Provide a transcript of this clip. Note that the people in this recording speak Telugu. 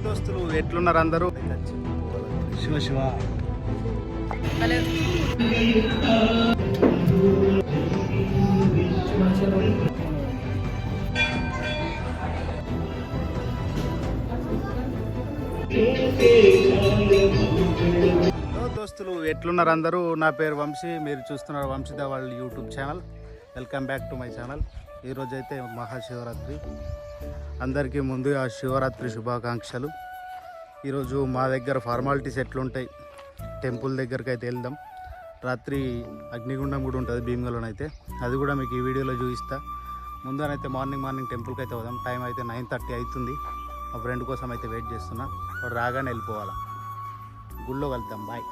దోస్తులు ఎట్లున్నారు అందరూ? శివ శివ దోస్తులు ఎట్లున్నారు అందరూ? నా పేరు వంశీ, మీరు చూస్తున్నారు Vamshi the world YouTube channel. Welcome back to my channel. ఈరోజైతే మహాశివరాత్రి, అందరికీ ముందుగా శివరాత్రి శుభాకాంక్షలు. ఈరోజు మా దగ్గర ఫార్మాలిటీస్ ఎట్లుంటాయి, టెంపుల్ దగ్గరికి అయితే వెళ్దాం. రాత్రి అగ్నిగుండం కూడా ఉంటుంది భీమగల్లోనైతే, అది కూడా మీకు ఈ వీడియోలో చూపిస్తా. ముందనైతే మార్నింగ్ టెంపుల్కి అయితే పోదాం. టైం అయితే 9:30 అవుతుంది. మా ఫ్రెండ్ కోసం అయితే వెయిట్ చేస్తున్నా, వాడు రాగానే వెళ్ళిపోవాలా. గుళ్ళో వెళ్తాం. బాయ్.